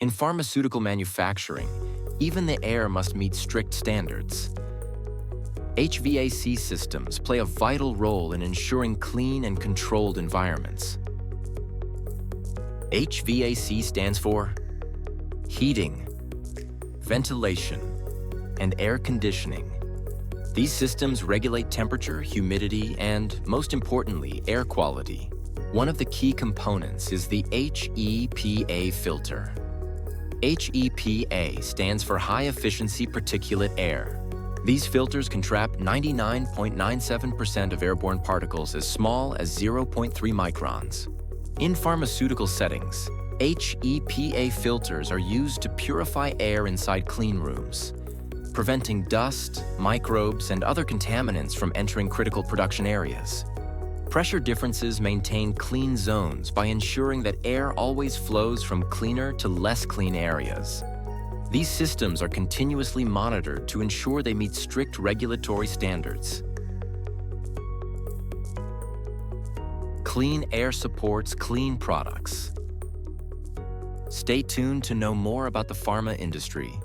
In pharmaceutical manufacturing, even the air must meet strict standards. HVAC systems play a vital role in ensuring clean and controlled environments. HVAC stands for heating, ventilation, and air conditioning. These systems regulate temperature, humidity, and, most importantly, air quality. One of the key components is the HEPA filter. HEPA stands for High Efficiency Particulate Air. These filters can trap 99.97% of airborne particles as small as 0.3 microns. In pharmaceutical settings, HEPA filters are used to purify air inside clean rooms, preventing dust, microbes, and other contaminants from entering critical production areas. Pressure differences maintain clean zones by ensuring that air always flows from cleaner to less clean areas. These systems are continuously monitored to ensure they meet strict regulatory standards. Clean air supports clean products. Stay tuned to know more about the pharma industry.